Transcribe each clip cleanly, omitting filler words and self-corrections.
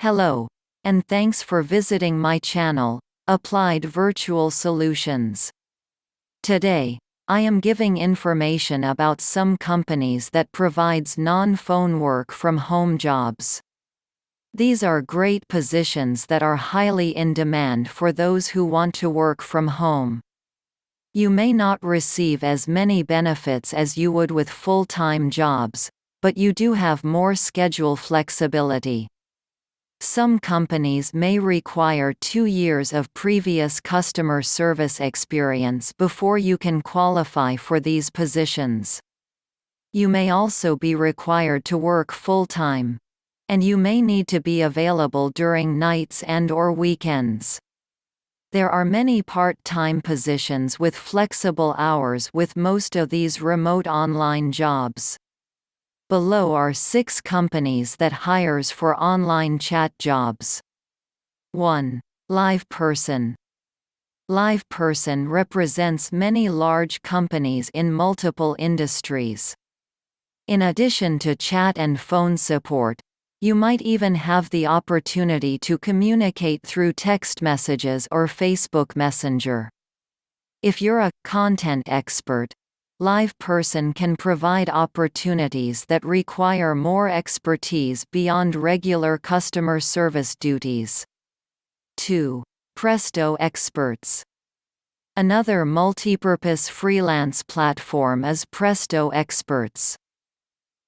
Hello, and thanks for visiting my channel, Applied Virtual Solutions. Today, I am giving information about some companies that provides non-phone work from home jobs. These are great positions that are highly in demand for those who want to work from home. You may not receive as many benefits as you would with full-time jobs, but you do have more schedule flexibility. Some companies may require 2 years of previous customer service experience before you can qualify for these positions. You may also be required to work full-time. And you may need to be available during nights and/or weekends. There are many part-time positions with flexible hours with most of these remote online jobs. Below are 6 companies that hires for online chat jobs. 1. LivePerson. LivePerson represents many large companies in multiple industries. In addition to chat and phone support, you might even have the opportunity to communicate through text messages or Facebook Messenger. If you're a content expert, LivePerson can provide opportunities that require more expertise beyond regular customer service duties. 2. Presto Experts. Another multipurpose freelance platform is Presto Experts.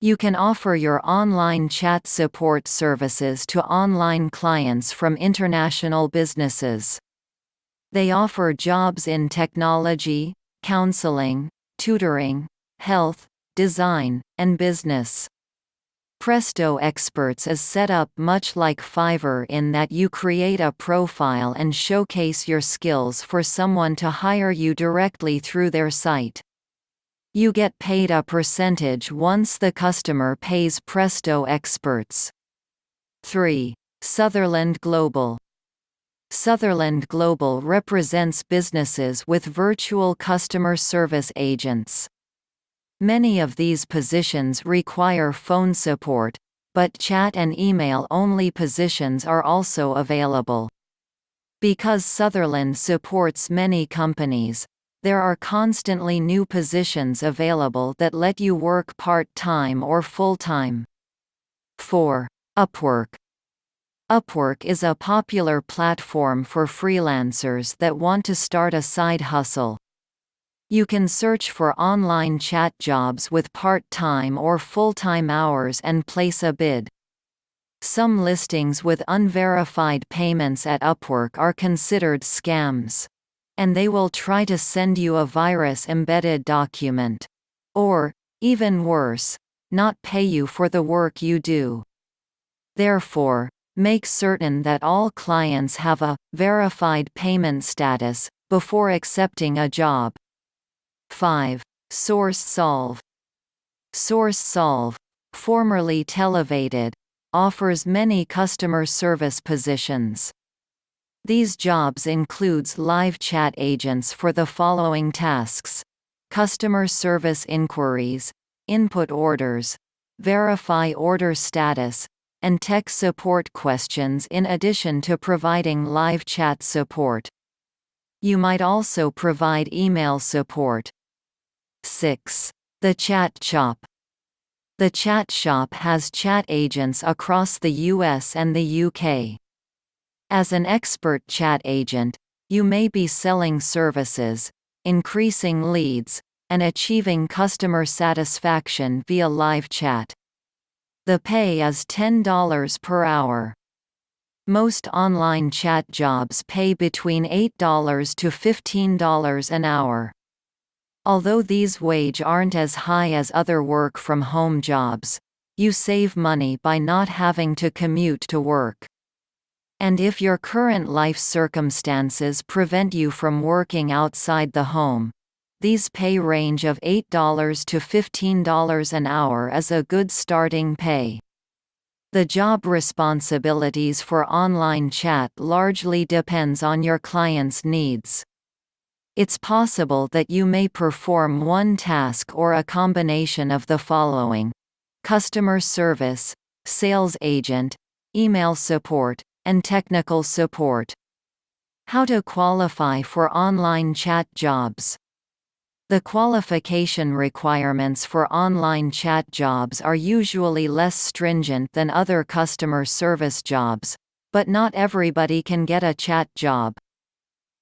You can offer your online chat support services to online clients from international businesses. They offer jobs in technology, counseling, tutoring, health, design, and business. Presto Experts is set up much like Fiverr in that you create a profile and showcase your skills for someone to hire you directly through their site. You get paid a percentage once the customer pays Presto Experts. 3. Sutherland Global. Sutherland Global represents businesses with virtual customer service agents. Many of these positions require phone support, but chat and email-only positions are also available. Because Sutherland supports many companies, there are constantly new positions available that let you work part-time or full-time. 4. Upwork. Upwork is a popular platform for freelancers that want to start a side hustle. You can search for online chat jobs with part-time or full-time hours and place a bid. Some listings with unverified payments at Upwork are considered scams. And they will try to send you a virus-embedded document. Or, even worse, not pay you for the work you do. Therefore, make certain that all clients have a verified payment status before accepting a job. 5. SourceSolve. SourceSolve, formerly Televated, offers many customer service positions. These jobs includes live chat agents for the following tasks: customer service inquiries, input orders, verify order status, and tech support questions in addition to providing live chat support. You might also provide email support. 6. The Chat Shop. The Chat Shop has chat agents across the US and the UK. As an expert chat agent, you may be selling services, increasing leads, and achieving customer satisfaction via live chat. The pay is $10 per hour. Most online chat jobs pay between $8 to $15 an hour. Although these wages aren't as high as other work-from-home jobs, you save money by not having to commute to work. And if your current life circumstances prevent you from working outside the home, these pay range of $8 to $15 an hour is a good starting pay. The job responsibilities for online chat largely depends on your client's needs. It's possible that you may perform one task or a combination of the following: customer service, sales agent, email support, and technical support. How to qualify for online chat jobs. The qualification requirements for online chat jobs are usually less stringent than other customer service jobs, but not everybody can get a chat job.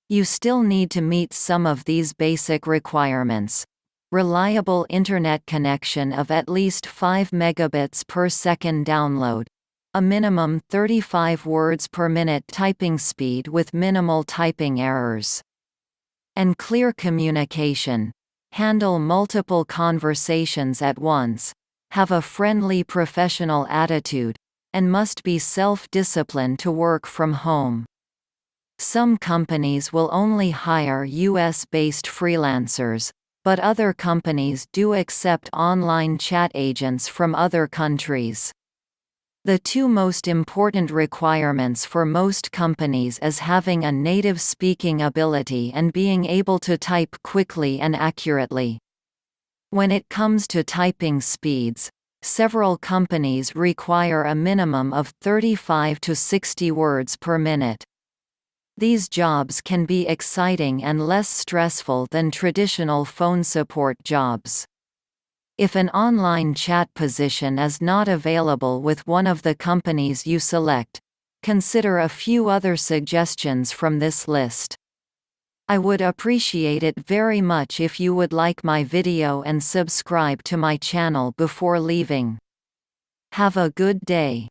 You still need to meet some of these basic requirements. Reliable internet connection of at least 5 megabits per second download. A minimum 35 words per minute typing speed with minimal typing errors. And clear communication. Handle multiple conversations at once. Have a friendly professional attitude. And must be self-disciplined to work from home. Some companies will only hire US-based freelancers, but other companies do accept online chat agents from other countries. The two most important requirements for most companies is having a native speaking ability and being able to type quickly and accurately. When it comes to typing speeds, several companies require a minimum of 35 to 60 words per minute. These jobs can be exciting and less stressful than traditional phone support jobs. If an online chat position is not available with one of the companies you select, consider a few other suggestions from this list. I would appreciate it very much if you would like my video and subscribe to my channel before leaving. Have a good day.